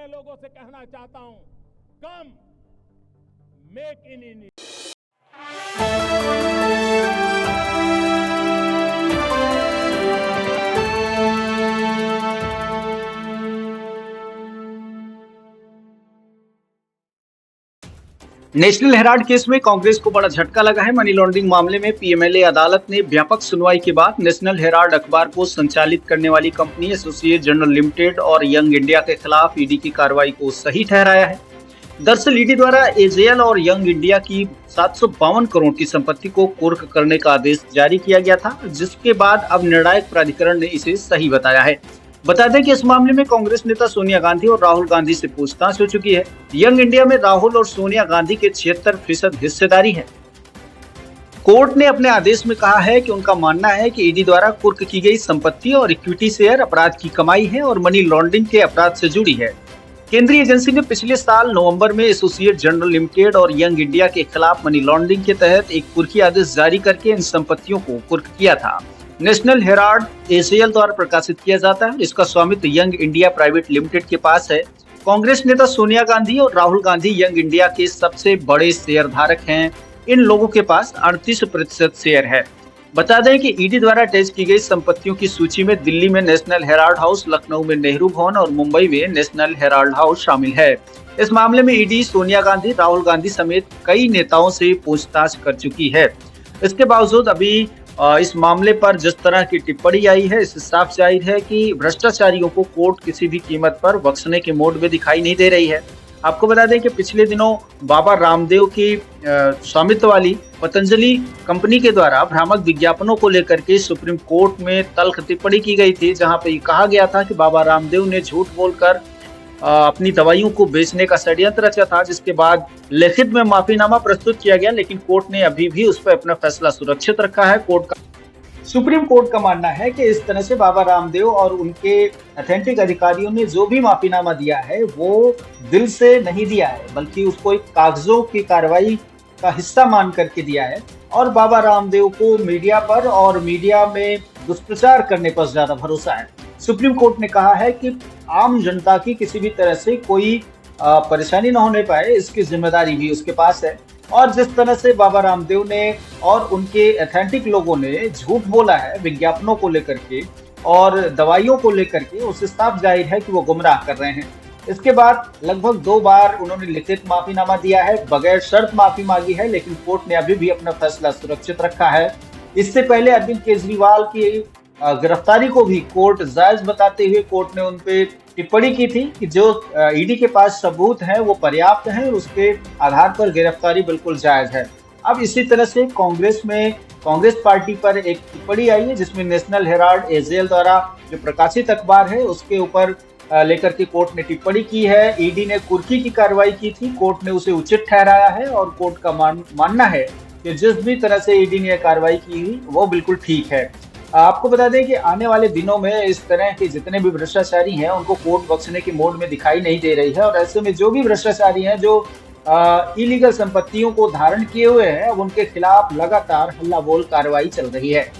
लोगों से कहना चाहता हूं, कम make in India. National Herald case में कांग्रेस को बड़ा झटका लगा है। मनी लॉन्ड्रिंग मामले में पीएमएलए अदालत ने व्यापक सुनवाई के बाद नेशनल हेराल्ड अखबार को संचालित करने वाली कंपनी एसोसिएट जर्नल लिमिटेड और यंग इंडिया के खिलाफ ईडी की कार्रवाई को सही ठहराया है। दरअसल ईडी द्वारा एजेएल और यंग इंडिया की 752 करोड़ की संपत्ति को कुर्क करने का आदेश जारी किया गया था, जिसके बाद अब निर्णायक प्राधिकरण ने इसे सही बताया है। बता दें कि इस मामले में कांग्रेस नेता सोनिया गांधी और राहुल गांधी से पूछताछ हो चुकी है। यंग इंडिया में राहुल और सोनिया गांधी के 76% हिस्सेदारी है। कोर्ट ने अपने आदेश में कहा है कि उनका मानना है कि ईडी द्वारा कुर्क की गई संपत्ति और इक्विटी शेयर अपराध की कमाई है और मनी लॉन्ड्रिंग के अपराध से जुड़ी है। केंद्रीय एजेंसी ने पिछले साल नवंबर में एसोसिएट जर्नल लिमिटेड और यंग इंडिया के खिलाफ मनी लॉन्ड्रिंग के तहत एक कुर्की आदेश जारी करके इन संपत्तियों को कुर्क किया था। नेशनल हेराल्ड एजेएल द्वारा प्रकाशित किया जाता है। इसका स्वामित्व यंग इंडिया प्राइवेट लिमिटेड के पास है। कांग्रेस नेता सोनिया गांधी और राहुल गांधी यंग इंडिया के सबसे बड़े शेयर धारक हैं। इन लोगों के पास 38% शेयर है। बता दें कि ईडी द्वारा अटैच की गई संपत्तियों की सूची में दिल्ली में नेशनल हेराल्ड हाउस, लखनऊ में नेहरू भवन और मुंबई में नेशनल हेराल्ड हाउस शामिल है। इस मामले में ईडी सोनिया गांधी, राहुल गांधी समेत कई नेताओं से पूछताछ कर चुकी है। इसके बावजूद अभी इस मामले पर जिस तरह की टिप्पणी आई है, इससे साफ जाहिर है कि भ्रष्टाचारियों को कोर्ट किसी भी कीमत पर बख्शने के मोड में दिखाई नहीं दे रही है। आपको बता दें कि पिछले दिनों बाबा रामदेव की स्वामित्व वाली पतंजलि कंपनी के द्वारा भ्रामक विज्ञापनों को लेकर के सुप्रीम कोर्ट में तल्ख टिप्पणी की गई थी, जहां पे कहा गया था कि बाबा रामदेव ने झूठ बोलकर अपनी दवाइयों को बेचने का षड्यंत्र रचा था, जिसके बाद लिखित में माफीनामा प्रस्तुत किया गया, लेकिन कोर्ट ने अभी भी उस पर अपना फैसला सुरक्षित रखा है। सुप्रीम कोर्ट का मानना है कि इस तरह से बाबा रामदेव और उनके अथेंटिक अधिकारियों ने जो भी माफीनामा दिया है वो दिल से नहीं दिया है, बल्कि उसको एक कागजों की कार्रवाई का हिस्सा मान करके दिया है। और बाबा रामदेव को मीडिया पर और मीडिया में दुष्प्रचार करने पर ज्यादा भरोसा है। सुप्रीम कोर्ट ने कहा है कि आम जनता की किसी भी तरह से कोई परेशानी न होने पाए, इसकी जिम्मेदारी भी उसके पास है। और जिस तरह से बाबा रामदेव ने और उनके अथेंटिक लोगों ने झूठ बोला है विज्ञापनों को लेकर के और दवाइयों को लेकर के, उससे साफ जाहिर है कि वो गुमराह कर रहे हैं। इसके बाद लगभग 2 बार उन्होंने लिखित माफीनामा दिया है, बगैर शर्त माफी मांगी है, लेकिन कोर्ट ने अभी भी अपना फैसला सुरक्षित रखा है। इससे पहले अरविंद केजरीवाल की गिरफ्तारी को भी कोर्ट जायज बताते हुए कोर्ट ने उन पे टिप्पणी की थी कि जो ईडी के पास सबूत हैं वो पर्याप्त हैं, उसके आधार पर गिरफ्तारी बिल्कुल जायज है। अब इसी तरह से कांग्रेस पार्टी पर एक टिप्पणी आई है, जिसमें नेशनल हेराल्ड एजेएल द्वारा जो प्रकाशित अखबार है उसके ऊपर लेकर के कोर्ट ने टिप्पणी की है। ईडी ने कुर्की की कार्रवाई की थी, कोर्ट ने उसे उचित ठहराया है और कोर्ट का मानना है कि जिस भी तरह से ईडी ने कार्रवाई की हुई वो बिल्कुल ठीक है। आपको बता दें कि आने वाले दिनों में इस तरह के जितने भी भ्रष्टाचारी हैं उनको कोर्ट बख्शने के मोड में दिखाई नहीं दे रही है, और ऐसे में जो भी भ्रष्टाचारी हैं जो इलीगल संपत्तियों को धारण किए हुए हैं, उनके खिलाफ लगातार हल्ला बोल कार्रवाई चल रही है।